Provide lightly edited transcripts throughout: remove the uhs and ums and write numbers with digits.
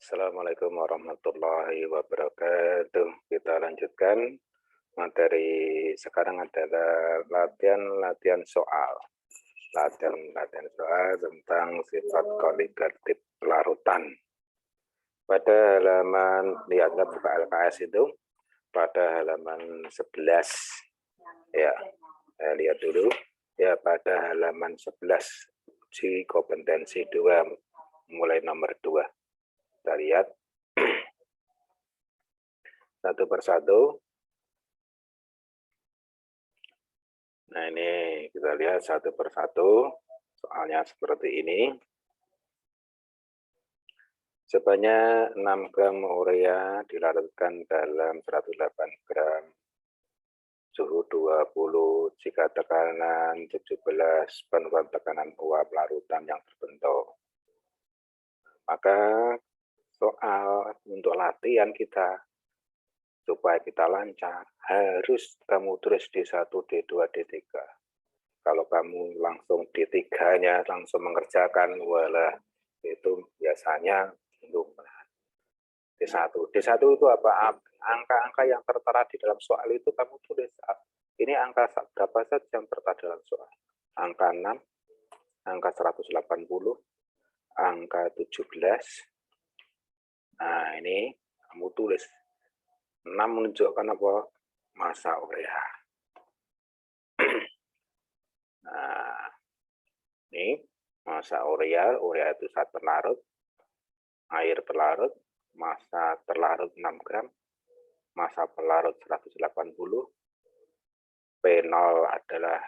Assalamualaikum warahmatullahi wabarakatuh. Kita lanjutkan materi sekarang adalah latihan soal. Latihan soal tentang sifat koligatif larutan. Pada halaman, lihatlah buka LKS itu, pada halaman 11. Ya, saya lihat dulu. Ya, pada halaman 11, uji kompetensi 2, mulai nomor 2. Kita lihat satu persatu. Nah, ini kita lihat satu persatu. Soalnya seperti ini. Sebanyak 6 gram urea dilarutkan dalam 108 gram suhu 20 jika tekanan 17 penurunan tekanan uap larutan yang terbentuk. Maka soal untuk latihan kita supaya kita lancar harus kamu tulis D1, D2, D3. Kalau kamu langsung D3-nya langsung mengerjakan, walah itu biasanya D1. D1 itu apa? Angka-angka yang tertera di dalam soal itu kamu tulis. Ini angka berapa saja yang tertera dalam soal? Angka 6, angka 180, angka 17. Nah, ini kamu tulis. 6 menunjukkan apa? Massa urea. Nah, ini massa urea itu saat terlarut, air terlarut, massa terlarut 6 gram, massa pelarut 180, P0 adalah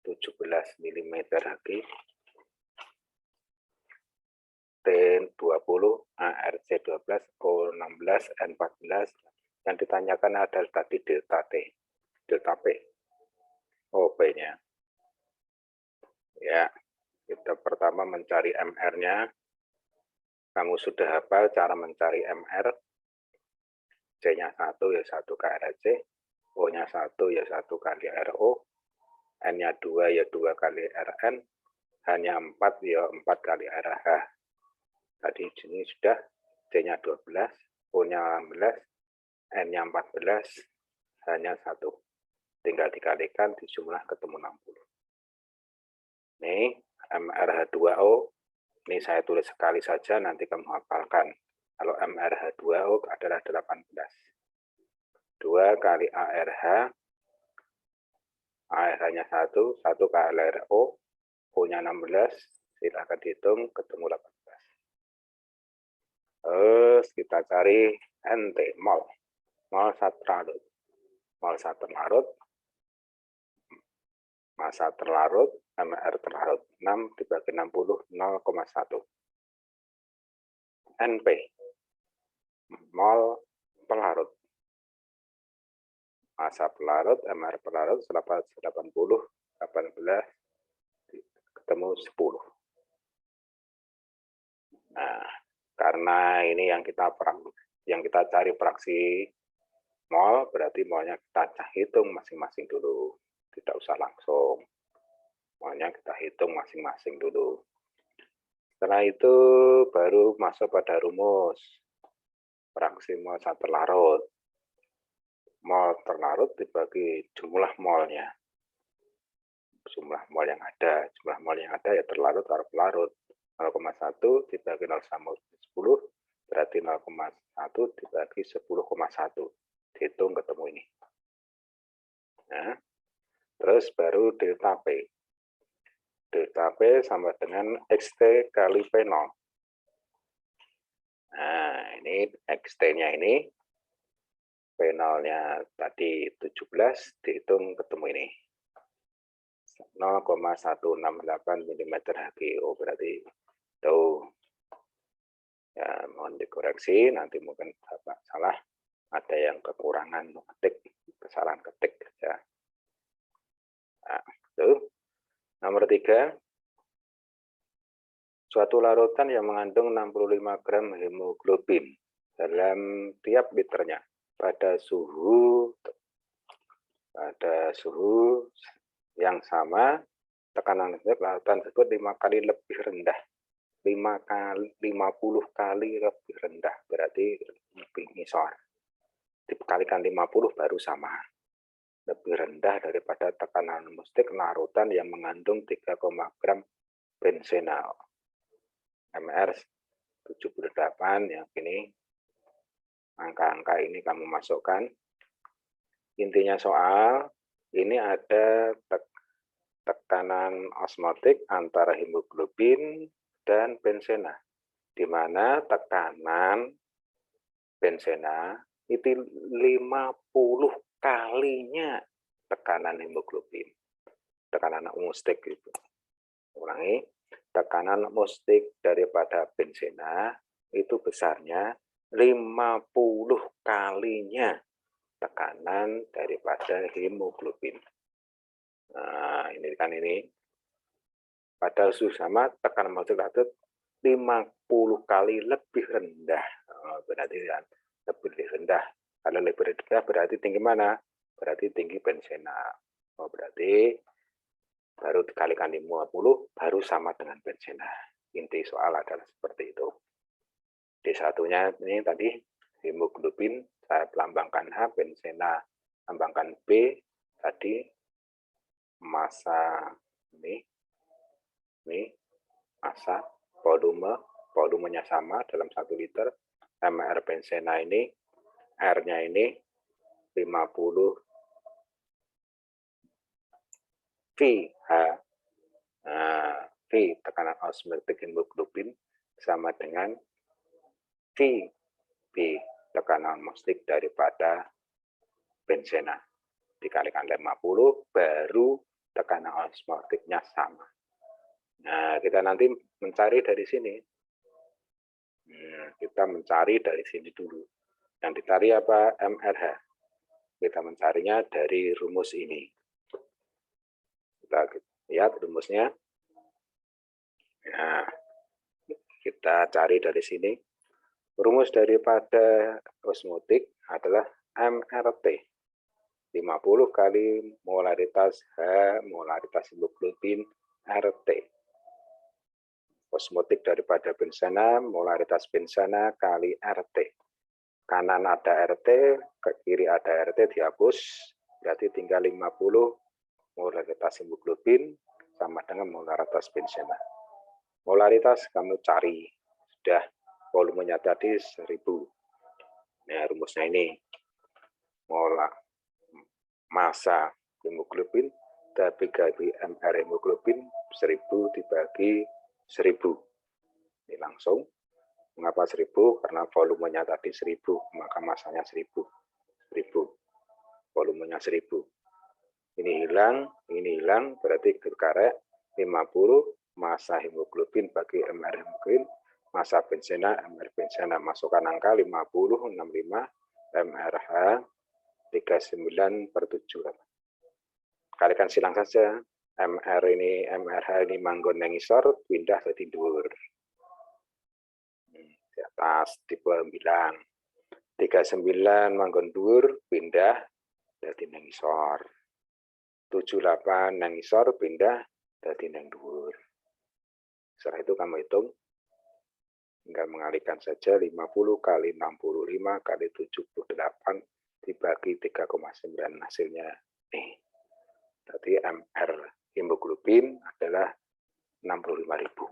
17 mm Hg, T20, ARC 12, O16, N14. Yang ditanyakan adalah tadi delta T, delta P, P-nya. Ya, kita pertama mencari MR-nya. Kamu sudah hafal cara mencari MR. C-nya 1 ya 1 KRC, O-nya 1 ya 1 kali RO, N-nya 2 ya 2 kali RN, H-nya 4 ya 4 kali RH. Tadi sini sudah C-nya 12, O-nya 16, N-nya 14, H-nya 1. Tinggal dikalikan, dijumlah ketemu 60. Nih, MrH2O, ini saya tulis sekali saja, nanti kamu hafalkan. Kalau MrH2O adalah 18. 2 kali ARH, ARH-nya 1, 1 kali RO, O-nya 16, silahkan dihitung, ketemu 18. Terus kita cari NT, mol. Mol saat terlarut. Mol saat terlarut, massa terlarut, MR terlarut. 6 dibagi 60, 0,1. NP, mol pelarut. Massa pelarut, MR pelarut, 80, 18, ketemu 10. Nah, karena ini yang kita cari fraksi mol, berarti molnya kita hitung masing-masing dulu. Tidak usah langsung. Molnya kita hitung masing-masing dulu. Setelah itu baru masuk pada rumus. Fraksi mol saat terlarut. Mol terlarut dibagi jumlah molnya. Jumlah mol yang ada. Jumlah mol yang ada ya terlarut atau pelarut. 0,1 dibagi 0 sama 10 berarti 0,1 dibagi 10,1. Dihitung ketemu ini. Nah, terus baru delta P. Delta P sama dengan XT kali P0. Nah, ini XT-nya ini. P0-nya tadi 17, dihitung ketemu ini. 0,168 mm Hg. Oh, berarti tuh. Ya, mohon dikoreksi, nanti mungkin Bapak salah. Ada yang kekurangan ketik, kesalahan ketik. Ya. Nah, tuh. Nomor 3, suatu larutan yang mengandung 65 gram hemoglobin dalam tiap liternya pada suhu yang sama, tekanan larutan tersebut 5 kali lebih rendah 50 kali lebih rendah, berarti lebih ngisor. Dikalikan 50 baru sama. Lebih rendah daripada tekanan mustik larutan yang mengandung 3, gram bensenal. MR 78 yang ini. Angka-angka ini kamu masukkan. Intinya soal, ini ada tekanan osmotik antara hemoglobin dan bensena, di mana tekanan bensena itu 50 kalinya tekanan hemoglobin, tekanan mustik itu. Ulangi, tekanan mustik daripada bensena itu besarnya 50 kalinya tekanan daripada hemoglobin. Nah, ini kan ini. Padahal sama tekanan mustik itu 50 kali lebih rendah. Berarti kan lebih rendah. Kalau lebih rendah berarti tinggi mana? Berarti tinggi bensena. Berarti baru dikalikan 50 baru sama dengan bensena. Inti soal adalah seperti itu. D1-nya ini tadi hemoglobin, saya lambangkan H, bensena lambangkan B, tadi massa ini massa, volumenya sama dalam 1 liter, MR bensena ini, R-nya ini 50 VH, V tekanan osmotik hemoglobin sama dengan V tekanan mustik daripada bensena. Dikalikan 50 baru tekanan osmotiknya sama. Nah, kita nanti mencari dari sini. Kita mencari dari sini dulu. Yang dicari apa? MRH. Kita mencarinya dari rumus ini. Kita lihat rumusnya. Nah, kita cari dari sini. Rumus daripada osmotik adalah MRT. 50 kali molaritas H, molaritas hemoglobin, RT. Osmotik daripada bensena, molaritas bensena kali RT. Kanan ada RT, ke kiri ada RT, dihapus. Berarti tinggal 50 molaritas hemoglobin sama dengan molaritas bensena. Molaritas kamu cari. Sudah, volumenya tadi 1000. Nah, rumusnya ini. Massa hemoglobin dibagi MR hemoglobin 1000 dibagi 1000. Ini langsung. Mengapa 1000? Karena volumenya tadi 1000, maka massanya 1000. Volumenya 1000. Ini hilang, berarti dikarek 50 massa hemoglobin bagi MR hemoglobin, massa bensena, MR bensena. Masukkan angka 50, 65, MRH 39/7. Kalikan silang saja. MRH ini manggon nang isor, pindah ke dhuwur. Di atas tipe 9. 39 manggon dhuwur, pindah dadi nang isor. 78 nang isor, pindah dadi nang dhuwur. Setelah itu kamu hitung. Tinggal mengalihkan saja 50 kali 65 kali 78 dibagi 3,9, hasilnya nih. Tadi MR hemoglobin adalah 65.000.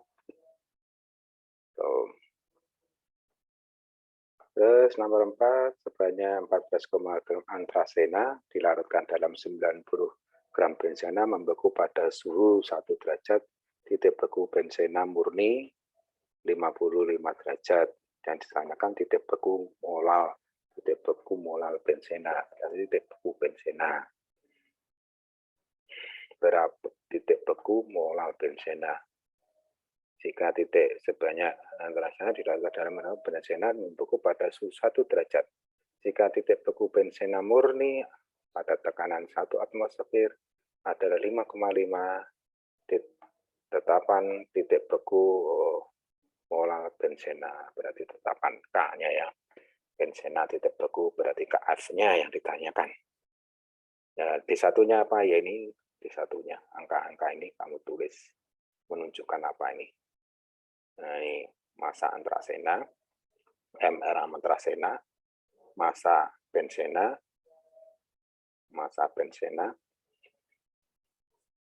Terus nomor 4, sebanyak 14, gram anthracena dilarutkan dalam 90 gram bensena membeku pada suhu 1 derajat, titik beku bensena murni 55 derajat, dan ditanyakan titik beku molal bensena. Jadi titik beku bensena. Berapa titik beku molal bensena? Jika titik sebanyak anthracena dilarutkan dalam bensena membeku pada suhu 1 derajat. Jika titik beku bensena murni pada tekanan 1 atmosfer adalah 5,5, tetapan titik beku molal bensena, berarti tetapan K-nya ya. Bensena titik beku berarti KF-nya yang ditanyakan. Ya, D1-nya apa? Ya ini D1-nya. Angka-angka ini kamu tulis menunjukkan apa ini. Nah, ini massa antrasena, MR antrasena, massa benzena,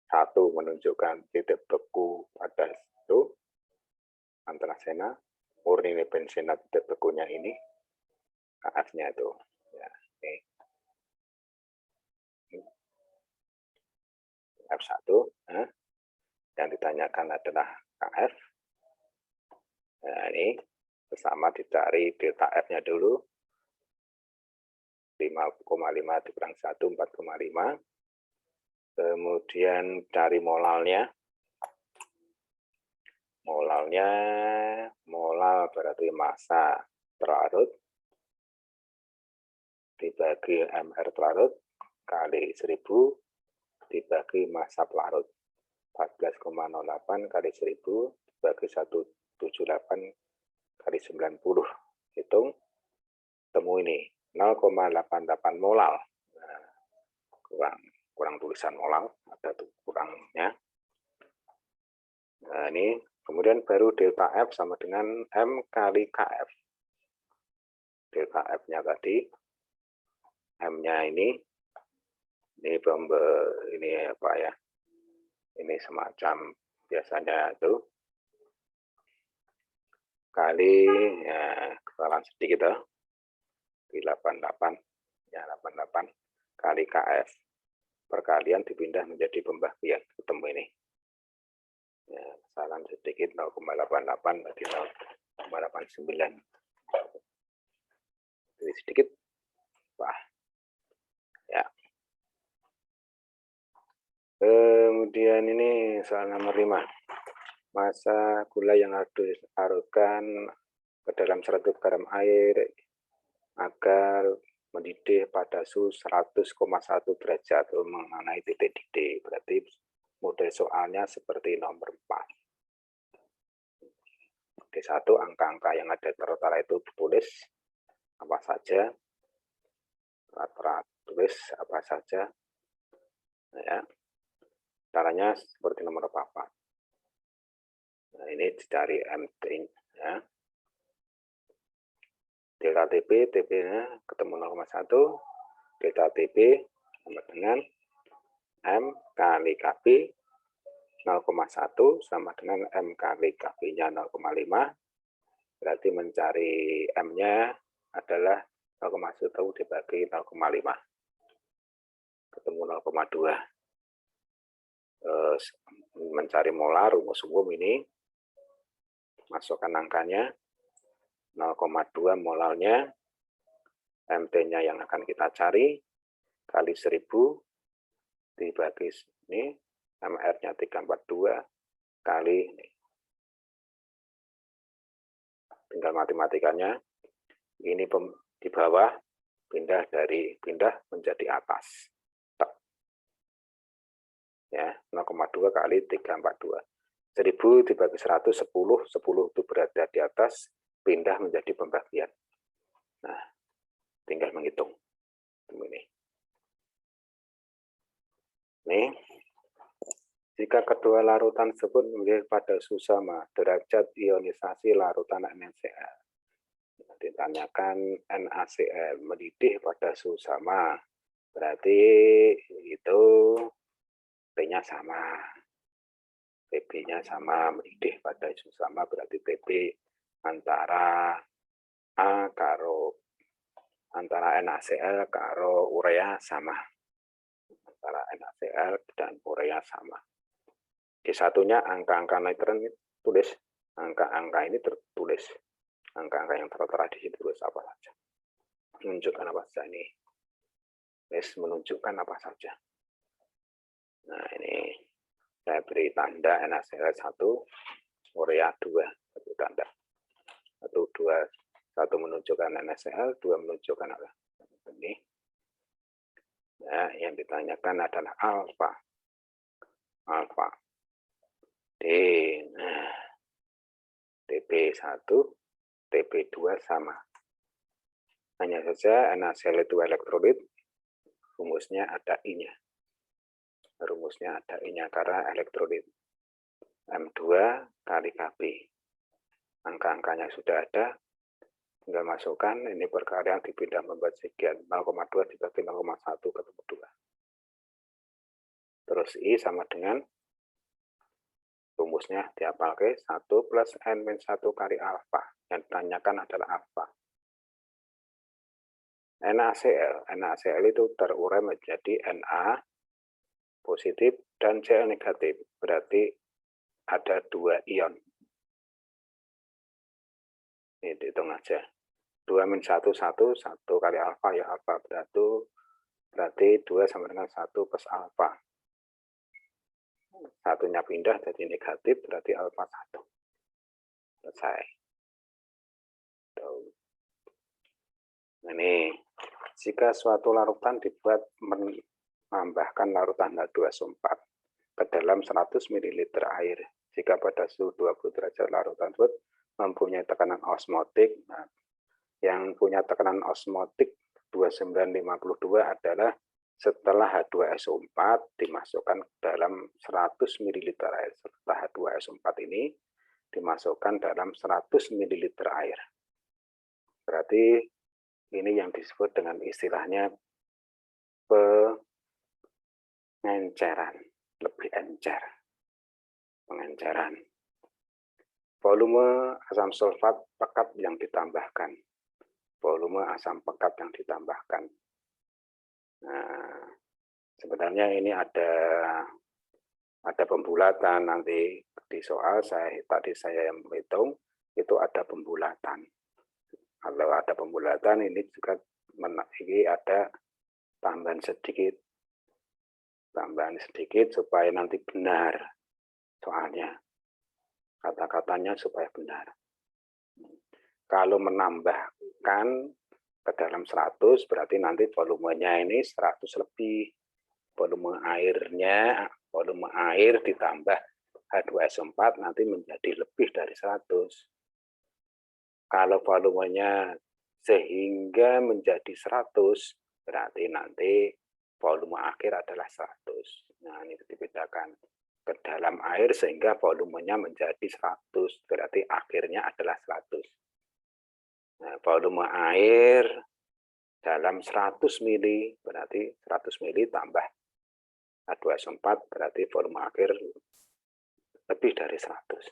satu menunjukkan titik beku pada itu antrasena, murni benzena titik bekunya ini, KF-nya itu. Ya, ini. F1, yang ditanyakan adalah KF. Nah, ini bersama dicari delta F-nya dulu. 5,5 dikurang 1, 4,5. Kemudian cari molalnya. Molal berarti massa terlarut dibagi MR terlarut kali 1000 dibagi massa pelarut. 14,08 kali 1000 dibagi 178 kali 90. Hitung, temu ini 0,88 molal. Nah, kurang tulisan molal, ada kurangnya. Nah, ini kemudian baru delta F sama dengan M kali KF. Delta F-nya tadi, M-nya ini apa ya? Ini semacam biasanya itu kali ya, kesalahan sedikit ya, di 88 ya 88 kali KF perkalian dipindah menjadi pembagian, ketemu ini ya, kesalahan sedikit 0,88 berarti 0,89 jadi sedikit wah ya. Kemudian ini soal nomor 5, massa gula yang harus dilarutkan ke dalam 100 gram air agar mendidih pada suhu 100,1 derajat mengenai titik didih. Berarti model soalnya seperti nomor 4. D1 angka-angka yang ada tertera itu ditulis apa saja, tulis apa saja, ya. Caranya seperti nomor 4. Nah, ini dicari MT, ya. Delta TP, TP-nya ketemu 0,1, delta TP sama dengan M kali KB 0,1 sama dengan M kali KB-nya 0,5, berarti mencari M-nya adalah 0,1 dibagi 0,5, ketemu 0,2. Mencari molar, rumus umum ini, masukkan angkanya, 0,2 molalnya, MT-nya yang akan kita cari, kali 1000, dibagi ini, MR-nya 342, kali ini. Tinggal matematikanya, ini di bawah, pindah menjadi atas. Ya, 0,2 kali 342. 1000 dibagi 100, 10 itu berada di atas, pindah menjadi pembagian. Nah, tinggal menghitung. Nih, jika kedua larutan tersebut memiliki pada suhu sama, derajat ionisasi larutan NaCl. Ditanyakan NaCl mendidih pada suhu sama, berarti itu T-nya sama, TB-nya sama, mendidih pada suhu sama, berarti TB antara antara NaCl karo urea sama. Antara NaCl dan urea sama. Di satunya angka-angka nitron tulis, angka-angka ini tertulis, angka-angka yang tertera di situ tulis apa saja. Menunjukkan apa saja ini. Menunjukkan apa saja. Nah, ini saya beri tanda NaCl 1, urea 2, beri tanda. 1 menunjukkan NaCl, 2 menunjukkan apa? Ini. Nah, yang ditanyakan adalah alfa. D. Nah, TB1, TB2 sama. Hanya saja NaCl itu elektrolit, rumusnya ada I-nya. Rumusnya ada I-nya karena elektrolit. M2 kali Kb. Angka-angkanya sudah ada, tinggal masukkan, ini perkalian dipindah membuat sekian, 0,2 dibagi 0,1 ketemu 2. Terus I sama dengan rumusnya dipakai 1 plus N-1 kali alfa. Yang ditanyakan adalah alfa. NaCl itu terurai menjadi Na positif dan Cl negatif. Berarti ada 2 ion. Ini dihitung aja. 2 min 1, 1 kali alfa, ya alfa. Berarti 2 sama dengan 1 plus alfa. Satunya pindah jadi negatif, berarti alfa 1. Selesai. Ini, jika suatu larutan dibuat menambahkan larutan H2SO4 ke dalam 100 ml air, jika pada suhu 20 derajat larutan tersebut mempunyai tekanan osmotik, nah, yang punya tekanan osmotik 2952 adalah setelah H2SO4 dimasukkan ke dalam 100 ml air. Setelah H2SO4 ini dimasukkan dalam 100 ml air. Berarti ini yang disebut dengan istilahnya pengenceran, lebih encer. Pengenceran. Volume asam sulfat pekat yang ditambahkan. Volume asam pekat yang ditambahkan. Nah, sebenarnya ini ada pembulatan, nanti di soal tadi saya yang menghitung itu ada pembulatan. Kalau ada pembulatan ini juga ini ada tambahan sedikit supaya nanti benar soalnya kata-katanya supaya benar. Kalau menambahkan ke dalam 100 berarti nanti volumenya ini 100 lebih. Volume air ditambah H2SO4 nanti menjadi lebih dari 100. Kalau volumenya sehingga menjadi 100, berarti nanti volume akhir adalah 100. Nah, ini dibedakan. Ke dalam air sehingga volumenya menjadi 100, berarti akhirnya adalah 100. Nah, volume air dalam 100 mili, berarti 100 mili tambah H2SO4, berarti volume akhir lebih dari 100.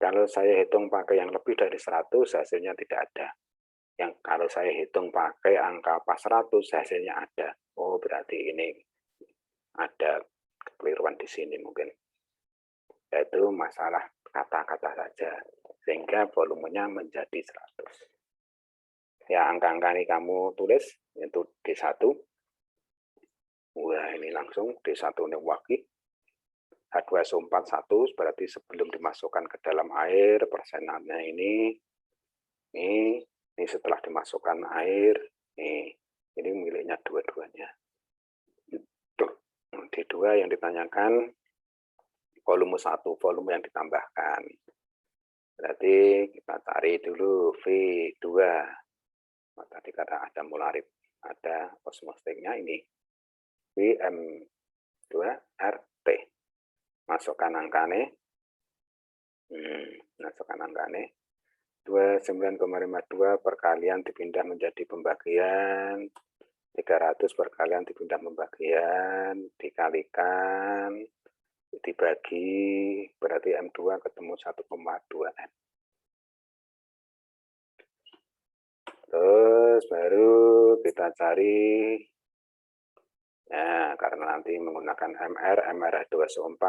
Kalau saya hitung pakai yang lebih dari 100, hasilnya tidak ada. Yang kalau saya hitung pakai angka pas 100, hasilnya ada. Oh, berarti ini ada kekeliruan di sini mungkin. Yaitu masalah kata-kata saja. Sehingga volumenya menjadi 100. Ya, angka-angka ini kamu tulis, itu D1. Wah, ini langsung D1 ini wakil. H2SO4 1 berarti sebelum dimasukkan ke dalam air persenannya ini setelah dimasukkan air ini miliknya dua-duanya. D2 yang ditanyakan volume 1, volume yang ditambahkan. Berarti kita cari dulu V2. Tadi kata ada molarit, ada osmotiknya ini VM2RT. Masukkan angkane, masukkan angkane 29,52 perkalian dipindah menjadi pembagian 300 perkalian dipindah pembagian dikalikan dibagi, berarti M2 ketemu 1,2 M. Terus baru kita cari. Ya, karena nanti menggunakan MR H2SO4,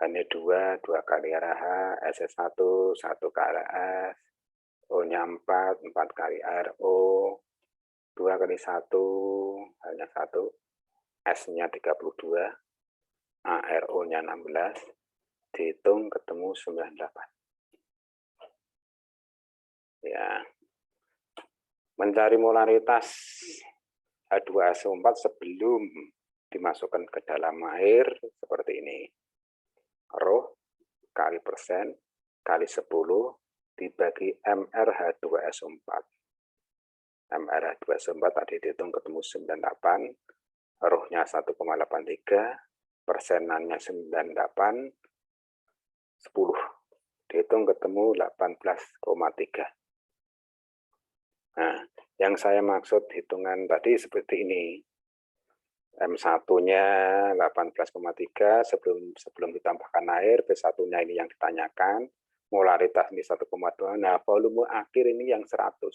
H-2, 2 kali RH, S1, 1 kali S, O-nya 4, 4 kali RO, 2 kali 1, hanya 1, S-nya 32, ARO-nya 16, dihitung ketemu 98. Ya, mencari molaritas H2SO4 sebelum dimasukkan ke dalam air seperti ini. Rho kali persen kali 10 dibagi MrH2SO4. MrH2SO4 tadi dihitung ketemu 98, rho-nya 1,83, persenannya 98, 10. Dihitung ketemu 18,3. Nah, yang saya maksud hitungan tadi seperti ini. M1-nya 18,3 sebelum ditambahkan air, B1-nya ini yang ditanyakan, molaritas ini 1,2. Nah, volume akhir ini yang 100.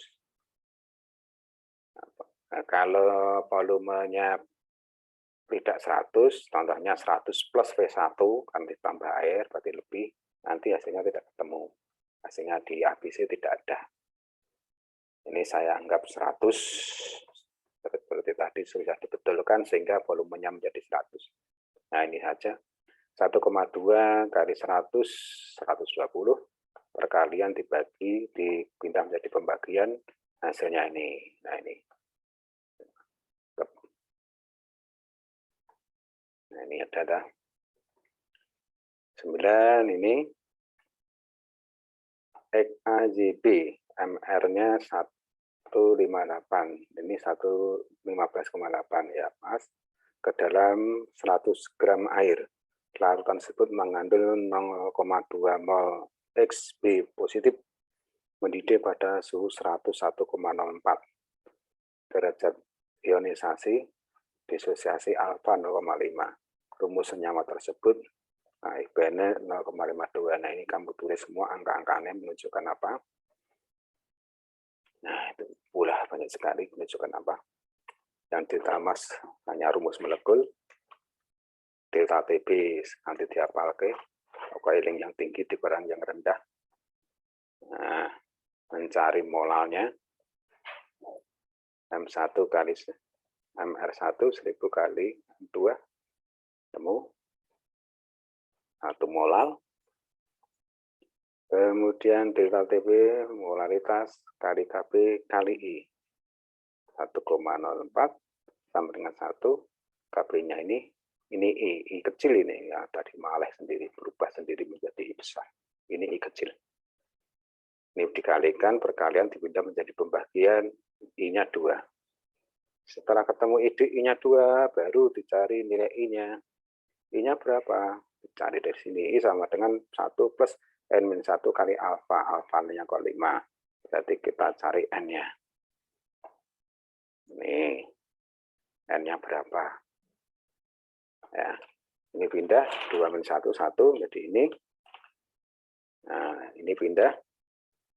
Nah, kalau volumenya tidak 100, contohnya 100 plus V1, kan ditambah air, berarti lebih, nanti hasilnya tidak ketemu. Hasilnya di ABC tidak ada. Ini saya anggap 100, seperti tadi sudah dibetulkan sehingga volumenya menjadi 100. Nah, ini saja. 1,2 kali 100, 120. Perkalian dibagi, dipindah menjadi pembagian, hasilnya ini. Nah, ini. Nah, ini ada 9 ini. XAJB, MR-nya 158. Ini 115,8 ya, Mas. Ke dalam 100 gram air. Larutan tersebut mengandung 0,2 mol XB positif mendidih pada suhu 101,04 derajat ionisasi, disosiasi alfa 0,5. Rumus senyawa tersebut, nah IPN 0,52. Nah, ini kamu tulis semua angka-angkanya menunjukkan apa. Nah, itu pula banyak sekali menunjukkan apa. Yang delta mas hanya rumus molekul. Delta TB nanti dihafalke, coiling yang tinggi dikurang yang rendah. Nah, mencari molalnya M1 kali MR1 1000 kali 2 temu 1 molal. Kemudian delta TB molaritas kali Kb kali I 1,04 sama dengan 1. Kb-nya ini I kecil ini ya, tadi maleh sendiri berubah sendiri menjadi I besar. Ini I kecil. Ini dikalikan, perkalian dipindah menjadi pembagian, I-nya 2. Setelah ketemu I-nya 2, baru dicari nilai I-nya. I-nya berapa? Dicari dari sini. I sama dengan 1 plus N-1 kali alfa. Alfa-nya kok 5. Berarti kita cari N-nya. Ini N-nya berapa? Ya, ini pindah 2 min 1 1 jadi ini. Nah, ini pindah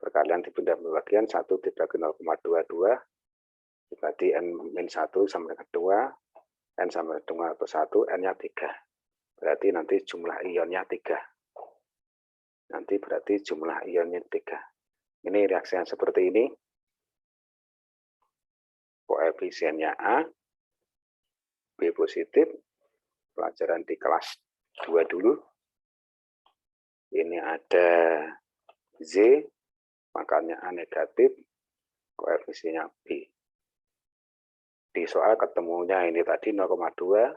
perkalian dipindah pembagian 1 dibagi 0,22 dibagi N-1 sama dengan 2, N sama dengan 1, N-nya 3. Berarti nanti jumlah ionnya 3. Nanti berarti jumlah ionnya 3. Ini reaksi yang seperti ini. Koefisiennya A, B positif, pelajaran di kelas 2 dulu. Ini ada Z, makanya A negatif, koefisiennya B. Di soal ketemunya ini tadi 0,2,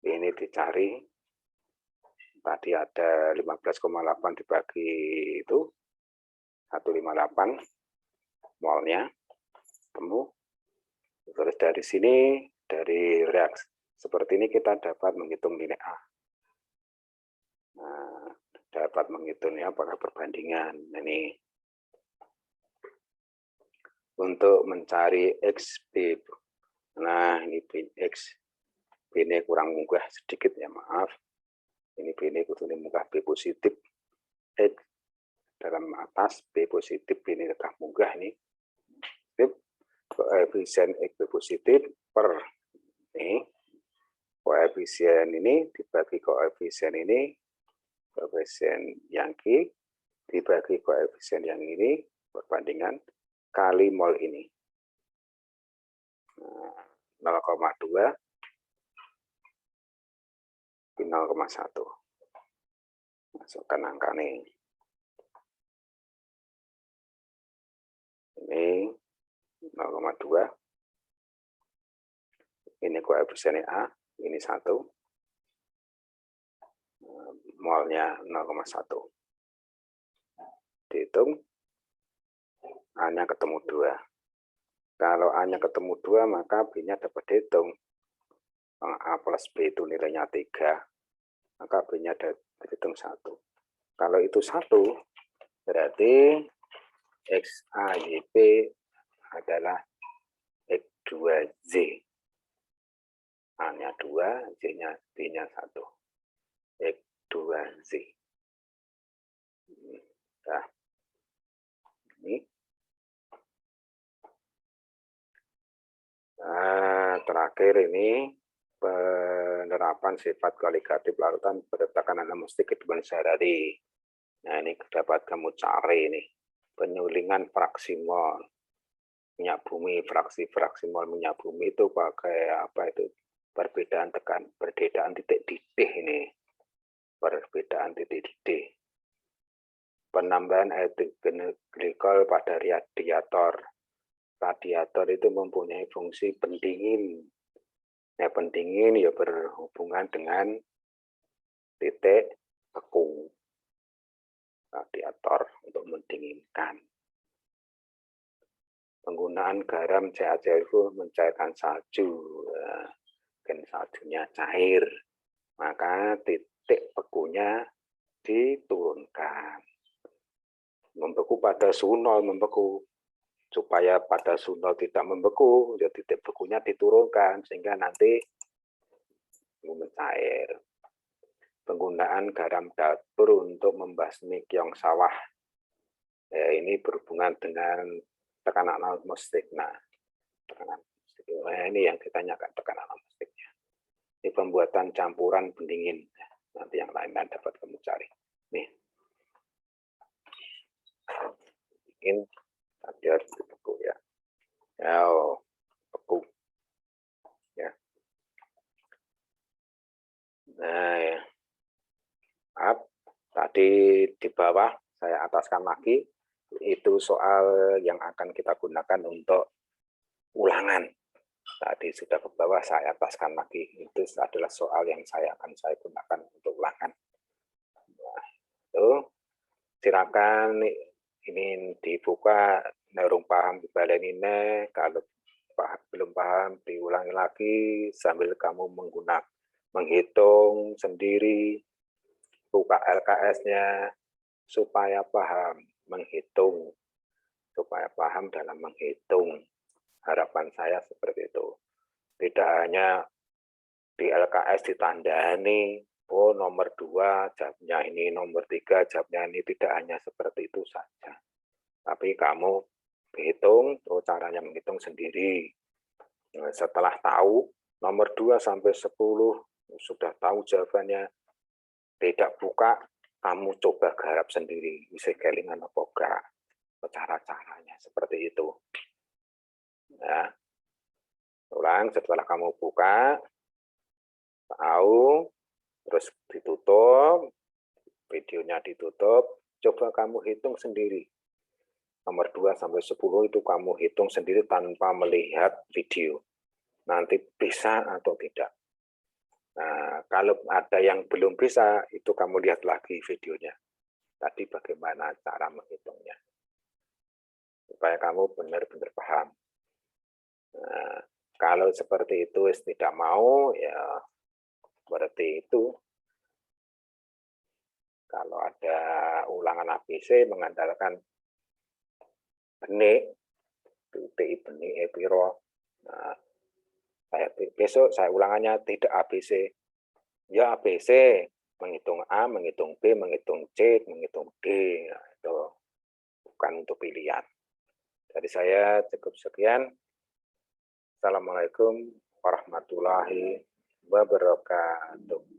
ini dicari, tadi ada 15,8 dibagi itu, 158 molnya, temu. Terus dari sini, dari reaksi seperti ini kita dapat menghitung nilai A. Nah, dapat menghitungnya apakah perbandingan. Ini untuk mencari XB. Nah, ini X. B ini kurang munggah sedikit ya, maaf. Ini B ini kudu munggah B positif. X dalam atas, B positif, B ini tetap munggah ini. Koefisien XB positif per ini. Koefisien ini dibagi koefisien ini, koefisien yang Q dibagi koefisien yang ini, perbandingan kali mol ini. 0,2 ke 0,1. Masukkan angka ini. Ini 0,2. Ini koefisiennya A, ini 1. Molnya 0,1. Dihitung, A-nya ketemu 2. Kalau A-nya ketemu 2, maka B-nya dapat dihitung. A plus B itu nilainya 3, maka B-nya dihitung 1. Kalau itu 1, berarti XAYP adalah X2Z. A-nya 2, D-nya 1. X2Z. Nah, ini. Nah, terakhir ini penerapan sifat koligatif larutan bertekanan atmosfer kehidupan sehari-hari. Nah, ini dapat kamu cari ini. Penyulingan fraksi mol minyak bumi, fraksi-fraksi mol minyak bumi itu pakai apa itu? Perbedaan titik didih ini. Perbedaan titik didih. Penambahan ethylene glikol pada radiator. Radiator itu mempunyai fungsi pendingin. Nah, pendingin ya berhubungan dengan titik beku. Radiator untuk mendinginkan. Penggunaan garam CaCl itu mencairkan salju. Dan saljunya cair. Maka titik bekunya diturunkan. Membeku pada suhu 0, membeku. Supaya pada suhu 0 tidak membeku, ya titik bekunya diturunkan sehingga nanti mencair. Penggunaan garam dapur untuk membasmi keong sawah. Ya, ini berhubungan dengan tekanan atmosfer. Nah, ini yang ditanyakan tekanan atmosfernya. Ini pembuatan campuran pendingin. Nanti yang lain-lain dapat kamu cari. Nih. Ini ada beku ya. Beku. Ya. Nah, ya. Maaf, tadi di bawah saya ataskan lagi. Itu soal yang akan kita gunakan untuk ulangan. Tadi sudah ke bawah, saya ataskan lagi. Itu adalah soal yang saya gunakan untuk ulangan. Nah, itu silakan ini dibuka, nerung paham dibaleni, kalau belum paham diulangi lagi sambil kamu menghitung sendiri, buka LKS-nya supaya paham menghitung, supaya paham dalam menghitung. Harapan saya seperti itu. Tidak hanya di LKS ditandani, oh nomor 2 jawabnya ini, nomor 3 jawabnya ini, tidak hanya seperti itu saja. Tapi kamu hitung, oh caranya menghitung sendiri. Nah, setelah tahu nomor 2 sampai 10 sudah tahu jawabannya, tidak buka, kamu coba garap sendiri, bisa kelingan apa enggak, cara-caranya seperti itu. Ya. Ulang, setelah kamu buka, tahu, terus ditutup, videonya ditutup, coba kamu hitung sendiri. Nomor 2 sampai 10 itu kamu hitung sendiri tanpa melihat video. Nanti bisa atau tidak. Nah, kalau ada yang belum bisa, itu kamu lihat lagi videonya. Tadi bagaimana cara menghitungnya. Supaya kamu benar-benar paham. Nah, kalau seperti itu tidak mau, ya berarti itu. Kalau ada ulangan ABC mengandalkan benik, titik benik epiro. Nah, besok saya ulangannya tidak ABC. Ya ABC, menghitung A, menghitung B, menghitung C, menghitung D. Nah, itu bukan untuk pilihan. Dari saya cukup sekian. Assalamualaikum warahmatullahi wabarakatuh.